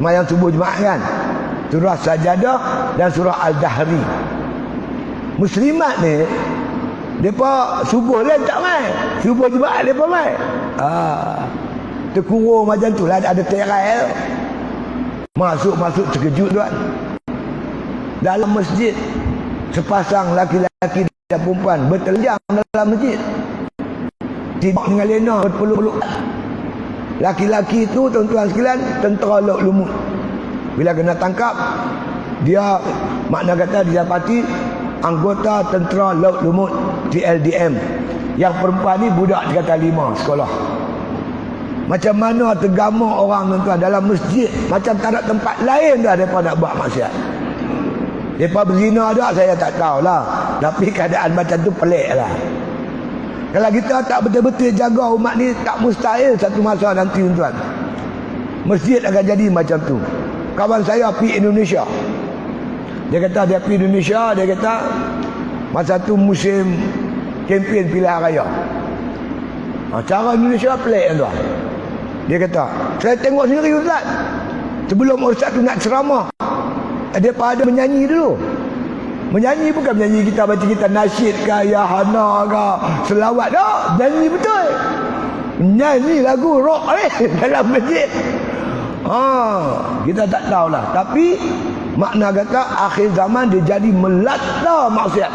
Semayang subuh Jumaat kan, surah Sajadah dan surah Al-Dahri. Muslimat ni depa subuh lain tak mai, subuh Jumaat depa mai. Terkurung macam tu lah, ada terai. Masuk terkejut tuan. Dalam masjid sepasang laki-laki dan perempuan bertelanjang dalam masjid. Tiba dengan lena berpeluk-peluk. Laki-laki itu tuan-tuan sekalian tentera laut lumut. Bila kena tangkap, dia makna kata didapati anggota tentera laut lumut TLDM. Yang perempuan ni budak tingkatan 5 sekolah. Macam mana tergama orang tuan-tuan dalam masjid, macam tak ada tempat lain dah mereka nak buat maksiat. Mereka berzina tak saya tak tahulah, tapi keadaan macam tu pelik lah. Kalau kita tak betul-betul jaga umat ni, tak mustahil satu masa nanti tuan-tuan masjid akan jadi macam tu. Kawan saya pergi Indonesia, dia kata dia pergi Indonesia, dia kata masa tu musim kempen pilihan raya. Cara Indonesia pelik tuan. Dia kata, saya tengok sendiri ustaz, sebelum ustaz tu nak ceramah, dia pada menyanyi dulu. Menyanyi bukan menyanyi kita baca kita nasyid ke, ya hana ke, selawat tak, nyanyi betul. Nyanyi lagu rock dalam masjid. Kita tak tahulah, tapi makna kata akhir zaman dia jadi melata maksiat.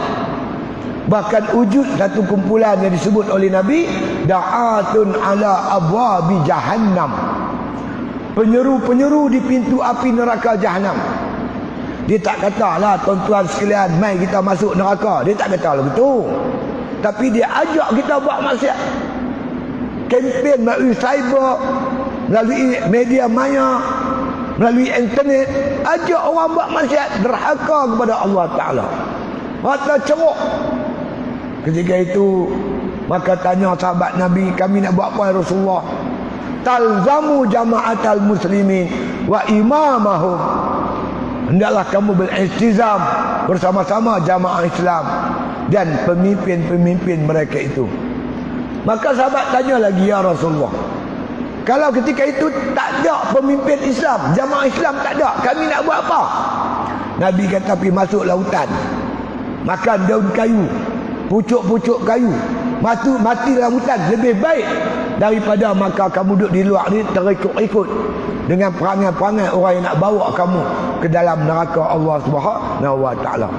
Bahkan wujud satu kumpulan yang disebut oleh Nabi, da'atun ala abwabi jahannam, penyeru-penyeru di pintu api neraka jahannam. Dia tak katalah tuan-tuan sekalian mai kita masuk neraka, dia tak kata begitu. Tapi dia ajak kita buat maksiat. Kempen melalui cyber, melalui media maya, melalui internet, ajak orang buat maksiat, derhaka kepada Allah Ta'ala. Mata ceruk. Ketika itu maka tanya sahabat Nabi, kami nak buat apa ya Rasulullah? Talzamu jama'atal muslimin wa imamahum. Hendaklah kamu beristizam bersama-sama jamaah Islam dan pemimpin-pemimpin mereka itu. Maka sahabat tanya lagi, ya Rasulullah, kalau ketika itu tak ada pemimpin Islam, jamaah Islam tak ada, kami nak buat apa? Nabi kata, pergi masuk lautan, makan daun kayu, pucuk-pucuk kayu, mati dalam hutan, lebih baik daripada maka kamu duduk di luar ni terikut-ikut dengan perangai-perangai orang yang nak bawa kamu ke dalam neraka Allah Subhanahu wa Ta'ala.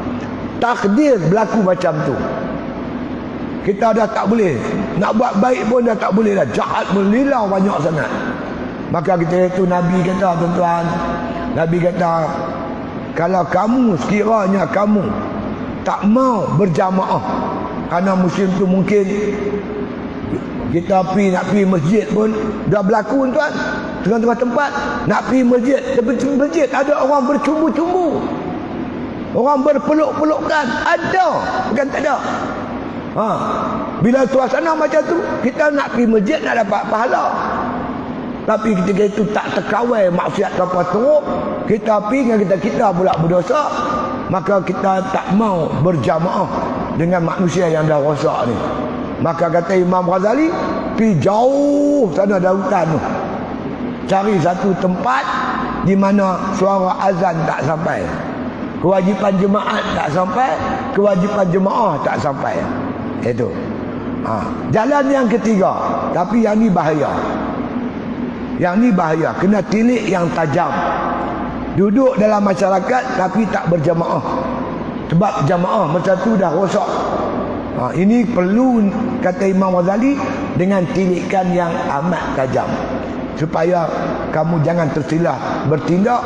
Takdir berlaku macam tu. Kita dah tak boleh nak buat baik pun dah tak boleh dah, jahat melilau banyak sangat. Maka kita itu Nabi kata tuan-tuan, Nabi kata kalau kamu sekiranya kamu tak mau berjamaah, kerana musim tu mungkin kita nak pergi masjid pun dah berlaku tuan, tengah-tengah tempat nak pergi masjid, tapi masjid ada orang bercumbu-cumbu, orang berpeluk-pelukan, ada, bukan tak ada. Bila suasana macam tu, kita nak pergi masjid nak dapat pahala, tapi ketika itu tak terkawal maksiat apa teruk, kita pergi dengan kita pula berdosa, maka kita tak mau berjamaah dengan manusia yang dah rosak ni. Maka kata Imam Ghazali, pergi jauh sana dalam hutan tu, cari satu tempat di mana suara azan tak sampai, kewajipan jemaat tak sampai, kewajipan jemaah tak sampai. Itu jalan yang ketiga, tapi yang ni bahaya. Yang ni bahaya, kena tilik yang tajam. Duduk dalam masyarakat tapi tak berjamaah, sebab jamaah macam tu dah rosak. Ini perlu, kata Imam Ghazali, dengan tilikan yang amat tajam, supaya kamu jangan tersilah bertindak.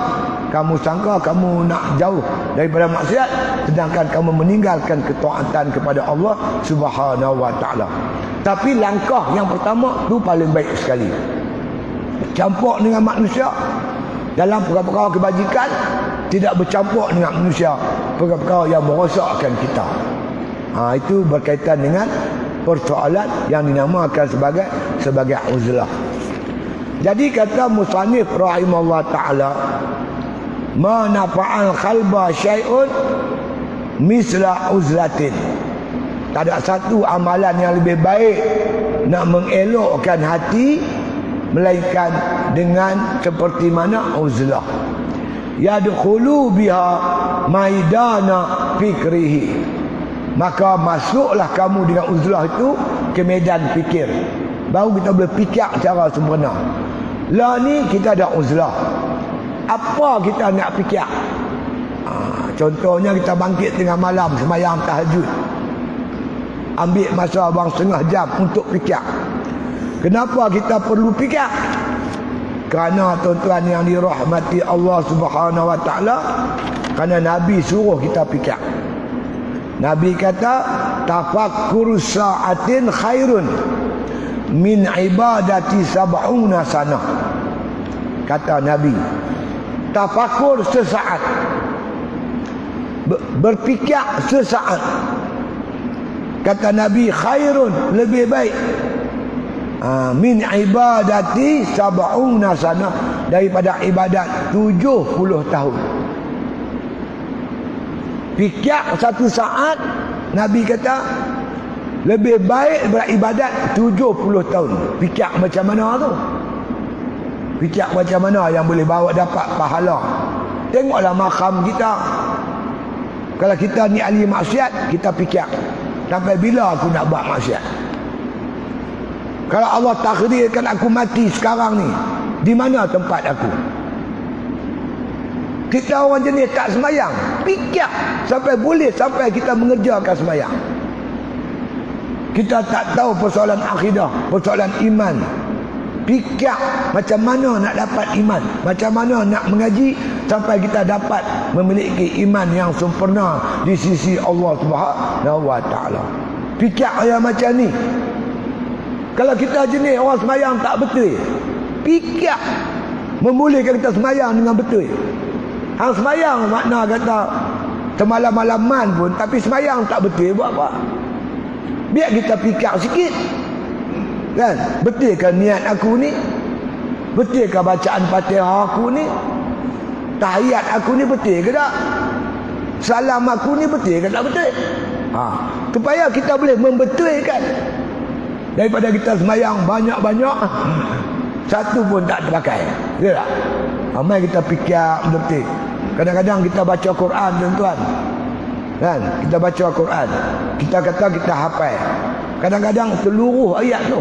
Kamu sangka kamu nak jauh daripada maksiat, sedangkan kamu meninggalkan ketaatan kepada Allah Subhanahu wa Ta'ala. Tapi langkah yang pertama tu paling baik sekali, campur dengan manusia dalam perkara-perkara kebajikan, tidak bercampur dengan manusia perkara-perkara yang merosakkan kita. Itu berkaitan dengan persoalan yang dinamakan sebagai uzlah. Jadi kata musannif rahimahullah ta'ala, ma nafa'al qalba syai'un misla uzlatin. Tak ada satu amalan yang lebih baik nak mengelokkan hati melainkan dengan seperti mana uzlah. Yadkhulu biha maidana fikrihi. Maka masuklah kamu dengan uzlah itu ke medan fikir. Baru kita boleh fikir secara sempurna. Lah ni kita ada uzlah. Apa kita nak fikir? Contohnya kita bangkit tengah malam sembahyang tahajud. Ambil masa bang setengah jam untuk fikir. Kenapa kita perlu fikir? Kerana tuan-tuan yang dirahmati Allah Subhanahu wa taala, kerana Nabi suruh kita fikir. Nabi kata, tafakkur sa'atin khairun min ibadati sab'una sana. Kata Nabi, tafakkur sesaat, berfikir sesaat. Kata Nabi, khairun, lebih baik min ibadati sab'una sana, daripada ibadat 70 tahun. Fikir satu saat, Nabi kata lebih baik beribadat 70 tahun. Fikir macam mana tu? Fikir macam mana yang boleh bawa dapat pahala? Tengoklah makam kita. Kalau kita ni ahli maksiat, kita fikir, sampai bila aku nak buat maksiat? Kalau Allah takdirkan aku mati sekarang ni, di mana tempat aku? Kita orang jenis tak semayang, fikir sampai boleh sampai kita mengerjakan semayang. Kita tak tahu persoalan akidah, persoalan iman. Fikir macam mana nak dapat iman, macam mana nak mengaji sampai kita dapat memiliki iman yang sempurna di sisi Allah Subhanahu wa taala. Fikir yang macam ni. Kalau kita jenis orang semayang tak betul, fikir membolehkan kita semayang dengan betul. Hang semayang makna kata semalam-malaman pun, tapi semayang tak betul, buat apa? Biar kita fikir sikit, kan? Betulkah niat aku ni? Betulkah bacaan Fatihah aku ni? Tahiyat aku ni betul ke tak? Salam aku ni betul ke tak betul? Supaya kita boleh membetulkan. Daripada kita semayang banyak-banyak, satu pun tak terpakai. Ya tak? Ramai kita fikir betul. Kadang-kadang kita baca Quran, tuan-tuan, kan? Kita baca Quran, kita kata kita hafal. Kadang-kadang seluruh ayat tu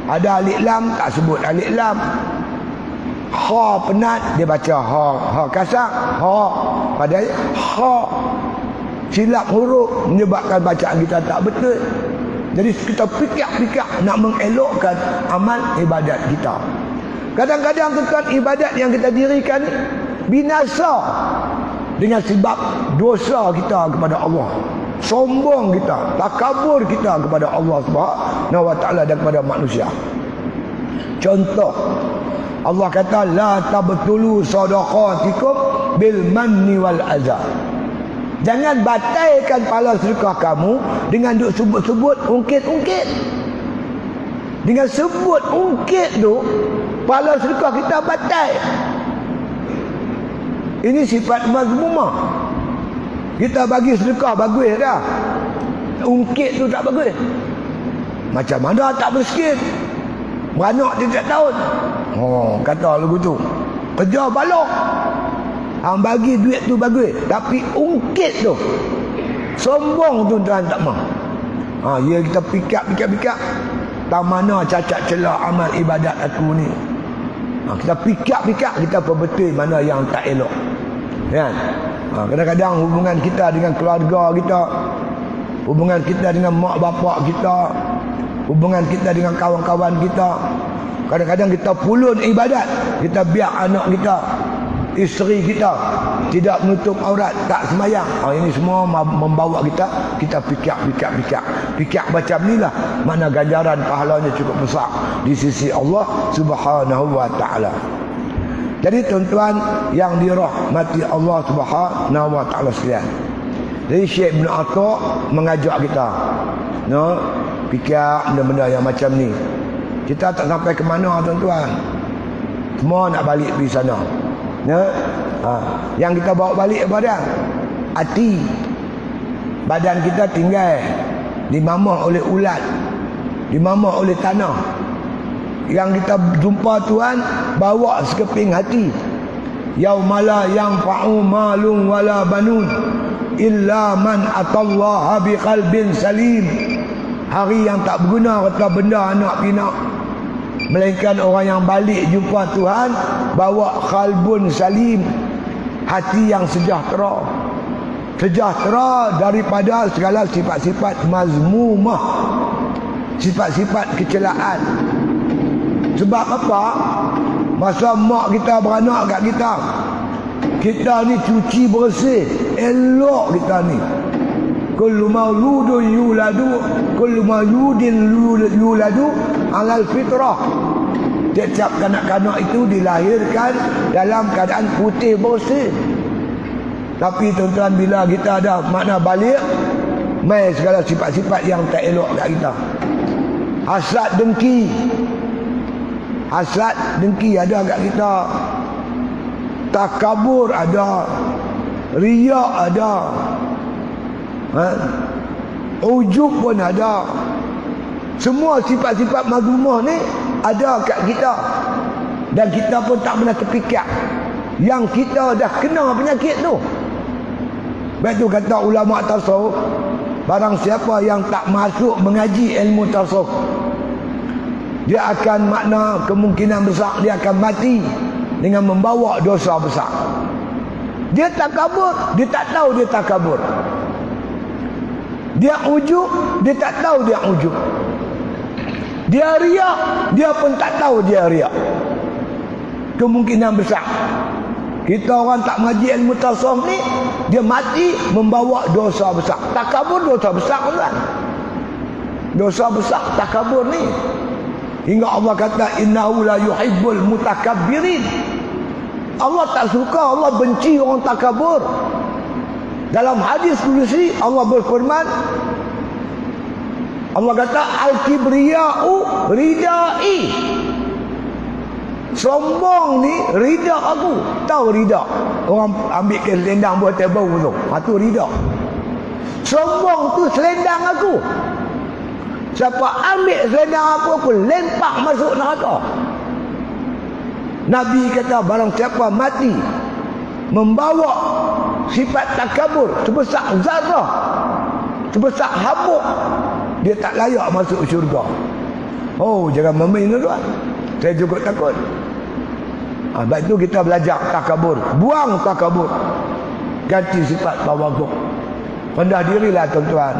ada alif lam, tak sebut alif lam. Ha penat, dia baca ha kasar, ha pada ha. Silap huruf menyebabkan bacaan kita tak betul. Jadi kita fikir-fikir nak mengelokkan amal ibadat kita. Kadang-kadang tuan ibadat yang kita dirikan binasa dengan sebab dosa kita kepada Allah, sombong kita, takabur kita kepada Allah Subhanahu wa taala dan kepada manusia. Contoh, Allah kata la tabtulu sadaqatikum bil manni wal adza. Jangan batalkan pahala sedekah kamu dengan duk sebut-sebut ungkit-ungkit. Dengan sebut ungkit tu, pahala sedekah kita batal. Ini sifat mazmumah. Kita bagi sedekah bagus dah, ungkit tu tak bagus. Macam mana tak berskin? Beranak tiap tahun. Kata lagu tu, kerja balok. Hang bagi duit tu bagus, tapi ungkit tu, sombong tu tuan tak mau. Ya kita fikir. Tak mana cacat celah amal ibadat aku ni. Kita fikir, kita perbetul mana yang tak elok. Kan? Kadang-kadang hubungan kita dengan keluarga kita, hubungan kita dengan mak bapak kita, hubungan kita dengan kawan-kawan kita, kadang-kadang kita pulun ibadat, kita biar anak kita, isteri kita tidak menutup aurat, tak semayang. Ini semua membawa kita fikir macam inilah, mana ganjaran pahalanya cukup besar di sisi Allah Subhanahu wa taala. Jadi tuan-tuan yang dirahmati Allah Subhanahu wa taala sekalian, jadi Syekh Ibn Atta mengajak kita fikir benda-benda yang macam ni. Kita tak sampai ke mana tuan-tuan, semua nak balik pergi sana. Yang kita bawa balik apa dia? Hati. Badan kita tinggal dimamah oleh ulat, dimamah oleh tanah. Yang kita jumpa Tuhan, bawa sekeping hati. Yaumala yanfa'u malun wala banun illa man atallaha biqalbin salim. Hari yang tak berguna kata benda anak pinak, melainkan orang yang balik jumpa Tuhan bawa qalbun salim, hati yang sejahtera. Sejahtera daripada segala sifat-sifat mazmumah, sifat-sifat kecelaan. Sebab apa? Masa mak kita beranak kat kita, kita ni cuci bersih, elok kita ni. Kullu mauludun yuladu, kullu mauludin yuladu alal fitrah. Tiap-tiap kanak-kanak itu dilahirkan dalam keadaan putih bersih. Tapi tuan-tuan, bila kita ada makna balik, mai segala sifat-sifat yang tak elok kat kita. Hasad dengki, hasad dengki ada kat kita. Takabur ada, riak ada, ujub pun ada. Semua sifat-sifat mazmumah ni ada kat kita, dan kita pun tak pernah terfikir yang kita dah kena penyakit tu. Sebab tu kata ulama tasawuf, barang siapa yang tak masuk mengaji ilmu tasawuf, dia akan makna kemungkinan besar dia akan mati dengan membawa dosa besar. Dia takabur, dia tak tahu dia takabur. Dia ujub, dia tak tahu dia ujub. Dia riak, dia pun tak tahu dia riak. Kemungkinan besar kita orang tak mengaji ilmu tasawuf ni, dia mati membawa dosa besar. Takabur dosa besar kan? Dosa besar takabur ni. Hingga Allah kata innahu la yuhibbul mutakabbirin. Allah tak suka, Allah benci orang takabur. Dalam hadis qudsi Allah berfirman, Allah kata al-kibriya'u ridai. Sombong ni rida aku. Tahu rida? Orang ambil ke selendang buat tebau tu. Tu rida. Sombong tu selendang aku. Siapa ambil selendang aku lempak masuk neraka. Nabi kata barang siapa mati membawa sifat takabur sebesar zarah, sebesar habuk, dia tak layak masuk syurga. Oh, jangan main tuan. Saya juga takut. Sebab itu kita belajar takabur. Buang takabur, ganti sifat tawaduk. Rendah dirilah tuan-tuan.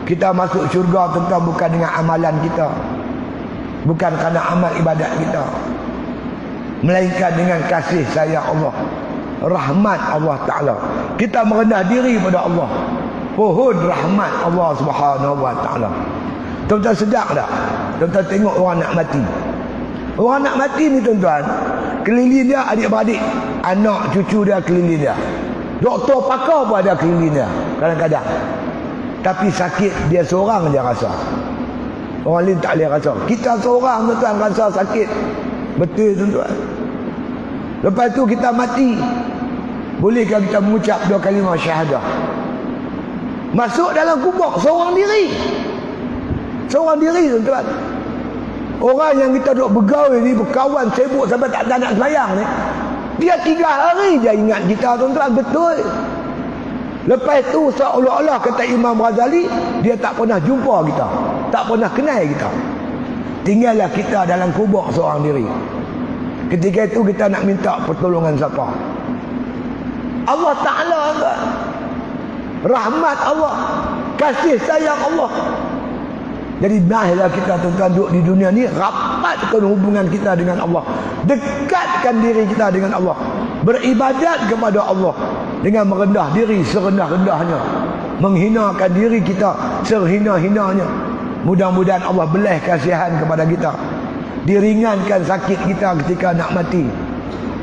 Kita masuk syurga tuan-tuan bukan dengan amalan kita, bukan kerana amal ibadat kita, melainkan dengan kasih sayang Allah, rahmat Allah Ta'ala. Kita merendah diri pada Allah, pohon rahmat Allah Subhanahu Wa Ta'ala. Tuan-tuan sedar tak? Tuan-tuan tengok orang nak mati. Orang nak mati ni tuan-tuan, keliling dia adik-beradik, anak cucu dia keliling dia, doktor pakar pun ada keliling dia kadang-kadang. Tapi sakit dia seorang je rasa, orang lain tak boleh rasa. Kita seorang tuan-tuan rasa sakit. Betul tuan-tuan. Lepas tu kita mati, bolehkah kita mengucap 2 kalimah syahadah? Masuk dalam kubur seorang diri. Seorang diri tuan-tuan. Orang yang kita duk bergaul ni, berkawan, sibuk sampai tak nak sembahyang ni, dia 3 hari je ingat kita tuan-tuan. Betul. Lepas tu seolah-olah kata Imam Ghazali, dia tak pernah jumpa kita, tak pernah kenal kita. Tinggallah kita dalam kubur seorang diri. Ketika itu kita nak minta pertolongan siapa? Allah Ta'ala, rahmat Allah, kasih sayang Allah. Jadi marilah kita tuan-tuan duduk di dunia ni, rapatkan hubungan kita dengan Allah, dekatkan diri kita dengan Allah, beribadat kepada Allah dengan merendah diri serendah-rendahnya, menghinakan diri kita sehina-hinanya. Mudah-mudahan Allah belah kasihan kepada kita, diringankan sakit kita ketika nak mati.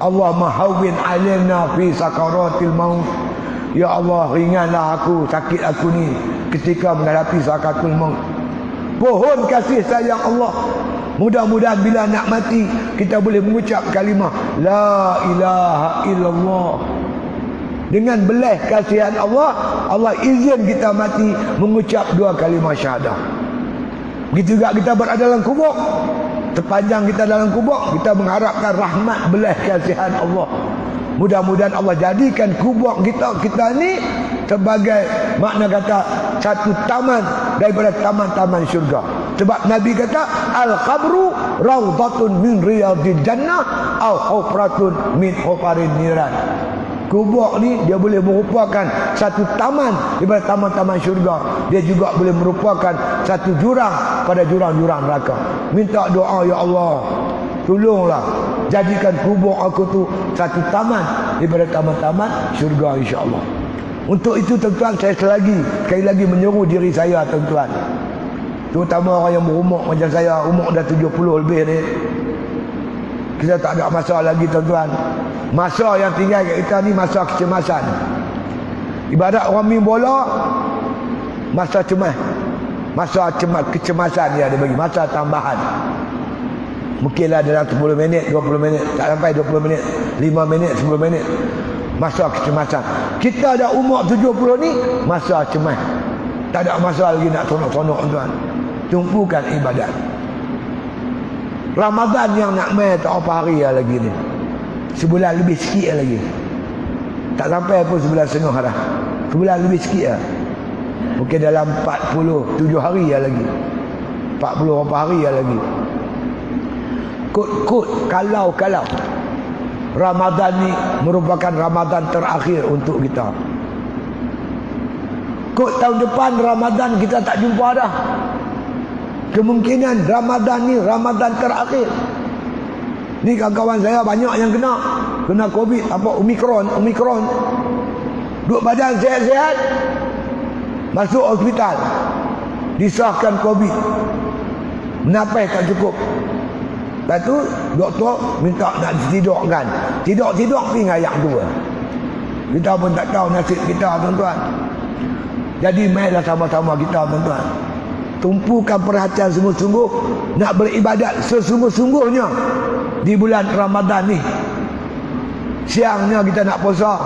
Allahumma hawwin alaina fi sakaratil maut. Ya Allah, ringanlah aku, sakit aku ni ketika menghadapi sakaratul maut. Pohon kasih sayang Allah. Mudah-mudahan bila nak mati kita boleh mengucap kalimah la ilaha illallah. Dengan belah kasihan Allah, Allah izin kita mati mengucap 2 kalimah syahadah. Begitu juga kita berada dalam kubur, terpanjang kita dalam kubur, kita mengharapkan rahmat belas kasihan Allah. Mudah-mudahan Allah jadikan kubur kita ni sebagai makna kata satu taman daripada taman-taman syurga. Sebab Nabi kata al-qabru rawdatun min riyadil jannah au hufratun min hufarin niran. Kubur ni dia boleh merupakan satu taman daripada taman-taman syurga. Dia juga boleh merupakan satu jurang pada jurang-jurang neraka. Minta doa, ya Allah, tolonglah jadikan kubur aku tu satu taman daripada taman-taman syurga, insya-Allah. Untuk itu tuan-tuan, saya sekali lagi menyeru diri saya, tuan-tuan, terutama orang yang berumur macam saya, umur dah 70 lebih ni. Kita tak ada masa lagi, tuan-tuan. Masa yang tinggal kat kita ni masa kecemasan. Ibarat orang main bola, masa cemas. Masa kecemasan dia ada bagi, masa tambahan. Mungkinlah dalam 10 minit, 20 minit, tak sampai 20 minit, 5 minit, 10 minit. Masa kecemasan. Kita dah umur 70 ni, masa cemas. Tak ada masa lagi nak sonok-sonok, tuan. Tumpukan ibadat. Ramadan yang nak main tak apa hari lagi ni. Sebulan lebih sikit lagi. Tak sampai pun sebulan setengah dah. Sebulan lebih sikit lah. Mungkin dalam 47 hari lagi. 40 berapa hari lagi. Kut kalau Ramadan ni merupakan Ramadan terakhir untuk kita. Kut tahun depan Ramadan kita tak jumpa dah. Kemungkinan Ramadan ni Ramadan terakhir. Ni kawan-kawan saya banyak yang kena COVID, apa Omicron. Duk badan sihat-sihat, masuk hospital, disahkan COVID, nafas tak cukup. Lepas tu doktor minta nak ditidurkan. Tidur pergi ngayak dua. Kita pun tak tahu nasib kita, tuan-tuan. Jadi mainlah sama-sama kita, tuan-tuan. Tumpukan perhatian sungguh-sungguh nak beribadat sesungguh-sungguhnya di bulan Ramadan ni. Siangnya kita nak puasa,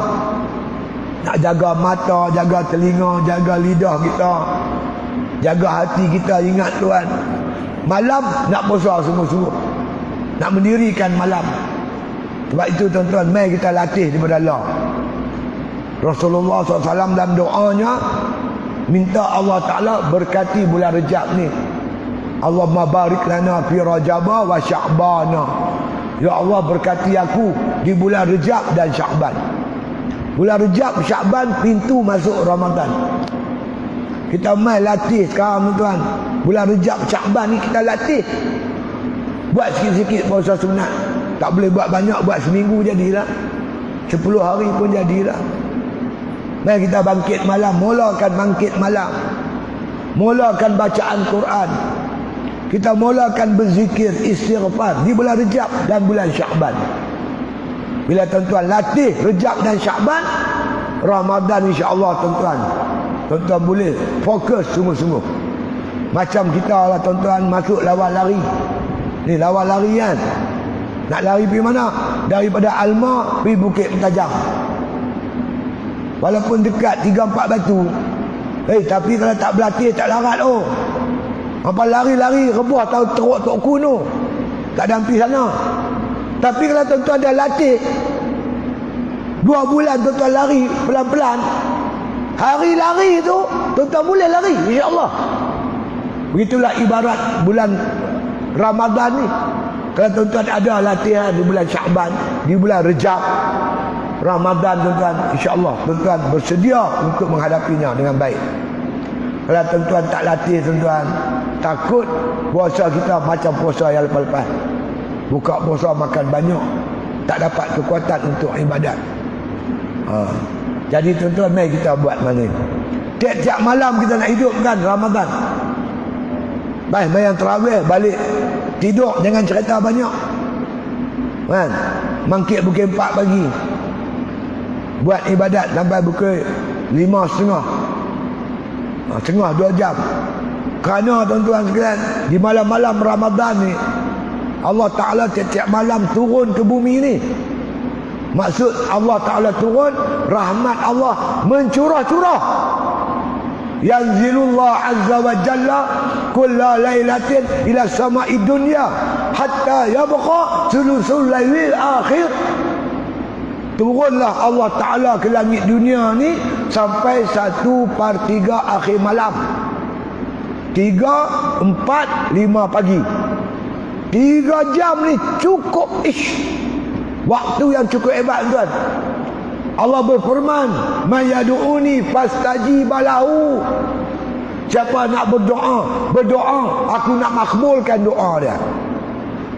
nak jaga mata, jaga telinga, jaga lidah kita, jaga hati kita, ingat Tuhan. Malam nak puasa sungguh-sungguh, nak mendirikan malam. Sebab itu, tuan-tuan, mari kita latih daripada Allah. Rasulullah SAW dalam doanya minta Allah Ta'ala berkati bulan Rejab ni. Allahumma barik lana fi Rajaba wa Sya'bana. Ya Allah, berkati aku di bulan Rejab dan Sya'ban. Bulan Rejab, Sya'ban, pintu masuk Ramadan. Kita mai latih sekarang, tuan-tuan. Bulan Rejab, Sya'ban ni kita latih. Buat sikit-sikit puasa sunat. Tak boleh buat banyak, buat seminggu jadilah. 10 hari pun jadilah. Mari kita bangkit malam, mulakan bangkit malam. Mulakan bacaan Quran. Kita mulakan berzikir, istighfar di bulan Rejab dan bulan Sya'ban. Bila tuan-tuan latih Rejab dan Sya'ban, Ramadan insya-Allah, tuan-tuan, tuan-tuan boleh fokus sungguh-sungguh. Macam kita lah, tuan-tuan, masuk lawan lari. Ni lawan larian. Nak lari pergi mana? Daripada Alma pergi Bukit Mentajam. Walaupun dekat 3-4 batu. Tapi kalau tak berlatih tak larat oh. Apa lari-lari rebuh tahu teruk tok kuno. Tak ada ampi sana. Tapi kalau tuan-tuan dah latih 2 bulan tuan-tuan lari pelan-pelan, hari lari tu tuan-tuan boleh lari, insya-Allah. Begitulah ibarat bulan Ramadan ni. Kalau tuan-tuan ada latihan di bulan Sya'ban, di bulan Rejab, Ramadan, tuan-tuan, insya-Allah tuan-tuan bersedia untuk menghadapinya dengan baik. Kalau tuan-tuan tak latih, tuan-tuan, takut puasa kita macam puasa yang lepas-lepas. Buka puasa makan banyak, tak dapat kekuatan untuk ibadat. Jadi tuan-tuan, mari kita buat mana ni. Tiap-tiap malam kita nak hidupkan Ramadan. Baik, main tarawih, balik tidur, jangan cerita banyak. Kan? Mangkit pukul 4 pagi. Buat ibadat sampai pukul 5.30. Setengah 2 jam. Kerana tuan-tuan sekalian, di malam-malam Ramadan ni Allah Ta'ala tiap-tiap malam turun ke bumi ni. Maksud Allah Ta'ala turun, rahmat Allah mencurah-curah. Yanzilullah azza wa jalla kulla lailatin ila sama'i dunya hatta yabqa thuluthul lailil akhir. Turunlah Allah Ta'ala ke langit dunia ni sampai 1/3 akhir malam. 3, 4, 5 pagi. 3 jam ni cukup waktu yang cukup hebat tuan. Allah berfirman, "Man yad'uni fastajiba lahu." Siapa nak berdoa, aku nak makbulkan doa dia.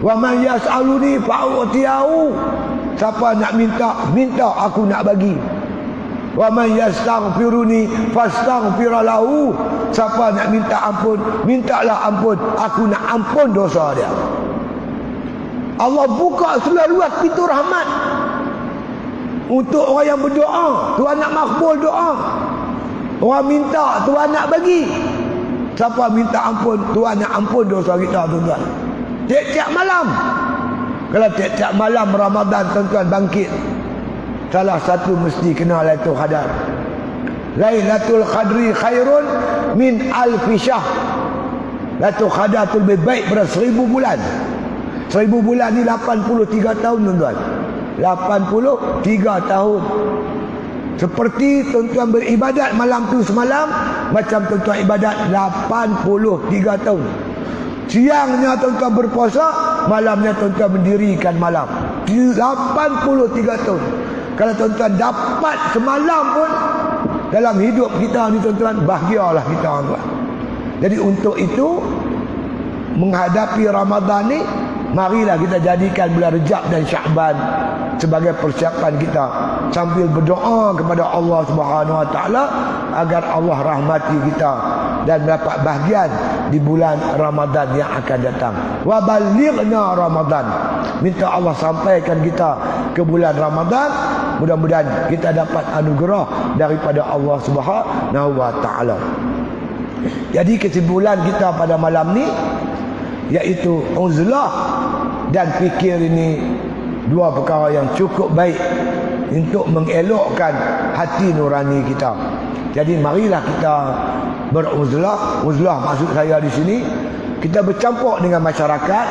Wa man yas'aluni fa'utiyahu. Siapa nak minta aku nak bagi. Wa man yastaghfiruni fastaghfir lahu. Siapa nak minta ampun, mintalah ampun, aku nak ampun dosa dia. Allah buka seluas pintu rahmat untuk orang yang berdoa. Tuhan nak makbul doa. Orang minta, Tuhan nak bagi. Siapa minta ampun, Tuhan nak ampun dosa kita, tuan-tuan. Tiap-tiap malam. Kalau tiap-tiap malam Ramadan tuan-tuan bangkit, salah satu mesti kena Lailatul Qadar. Lailatul Qadri khairun min alfi syahr. Lailatul Qadar tu lebih baik daripada 1000 bulan. 1000 bulan ni 83 tahun tuan-tuan. 83 tahun. Seperti tuan-tuan beribadat malam tu semalam, macam tuan-tuan ibadat 83 tahun. Siangnya tuan-tuan berpuasa, malamnya tuan-tuan mendirikan malam. 83 tahun. Kalau tuan-tuan dapat semalam pun dalam hidup kita ni tuan-tuan, bahagialah kita tuan. Jadi untuk itu, menghadapi Ramadan ni, marilah kita jadikan bulan Rejab dan Sya'ban sebagai persiapan kita, sambil berdoa kepada Allah Subhanahu Wa Taala agar Allah rahmati kita dan mendapat bahagian di bulan Ramadan yang akan datang. Wa balighna Ramadan. Minta Allah sampaikan kita ke bulan Ramadan, mudah-mudahan kita dapat anugerah daripada Allah Subhanahu Wa Taala. Jadi kesimpulan kita pada malam ni iaitu uzlah dan fikir ini dua perkara yang cukup baik untuk mengelokkan hati nurani kita. Jadi marilah kita beruzlah. Uzlah maksud saya di sini, kita bercampur dengan masyarakat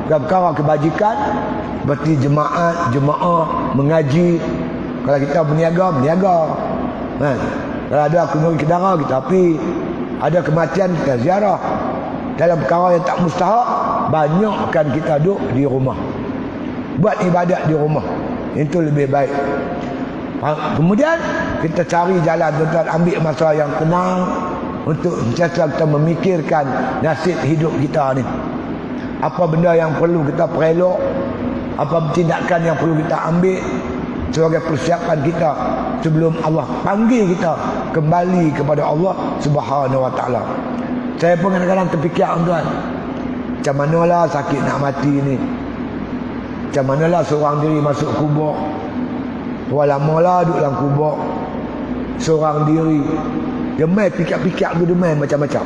perkara kebajikan, seperti jemaah mengaji. Kalau kita berniaga. Kalau ada kunjung kedara kita api, ada kematian kita ziarah. Dalam perkara yang tak mustahak, banyakkan kita duduk di rumah, buat ibadat di rumah. Itu lebih baik. Kemudian kita cari jalan tuan-tuan, ambil masa yang tenang untuk sentiasa kita memikirkan nasib hidup kita ni. Apa benda yang perlu kita perelok, apa tindakan yang perlu kita ambil sebagai persiapan kita sebelum Allah panggil kita kembali kepada Allah Subhanahu Wa Taala. Saya pun kadang-kadang terfikir tuan, macam manalah sakit nak mati ni, macam manalah seorang diri masuk kubur. Tua lamalah duduk dalam kubur seorang diri. Demai pikir-pikir tu, demai macam-macam,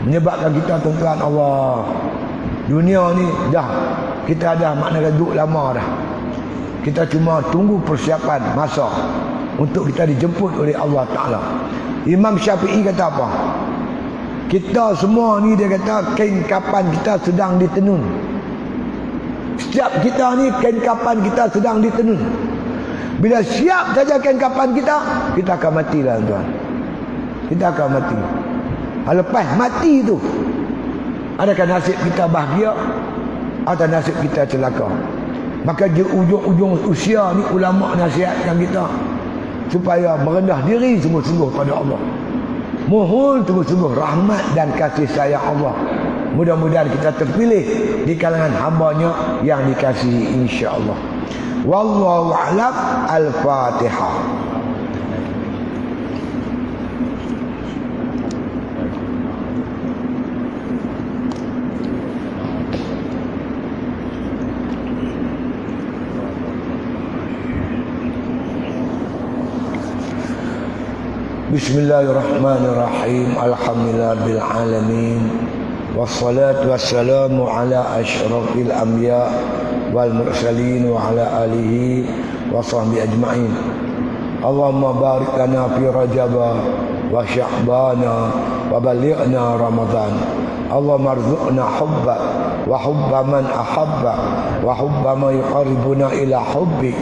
menyebabkan kita tuan-tuan, Allah, dunia ni dah kita dah maknanya duduk lama dah. Kita cuma tunggu persiapan masa untuk kita dijemput oleh Allah Ta'ala. Imam Syafi'i kata apa? Kita semua ni, dia kata, kain kapan kita sedang ditenun. Setiap kita ni kain kapan kita sedang ditenun. Bila siap saja kain kapan kita akan matilah tuan. Kita akan mati. Lepas mati tu, adakah nasib kita bahagia atau nasib kita celaka? Maka di ujung-ujung usia ni, ulama nasihatkan kita supaya merendah diri sungguh-sungguh pada Allah. Mohon sungguh-sungguh rahmat dan kasih sayang Allah. Mudah-mudahan kita terpilih di kalangan hamba-Nya yang dikasihi, insya-Allah. Wallahu a'lam. Al-Fatihah. Bismillahirrahmanirrahim. Alhamdulillahirabbil alamin. Wassalatu wassalamu ala asyrafil anbiya wal mursalin wa ala alihi wa sahbihi ajma'in. Allahumma barik lana fi Rajab wa Sya'ban wa ballighna Ramadan. Allahumma arzuqna hubba wa hubba man ahabba wa hubba ma yuqarribuna ila hubbik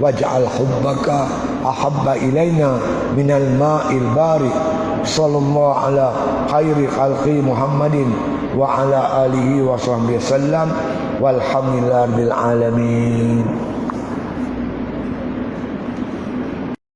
waj'al hubbaka ahabba ilaina minal ma'il barik. Sallallahu ala khairi khalqi Muhammadin wa ala alihi wa sahbihi wasallam walhamdulillahi rabbil alamin.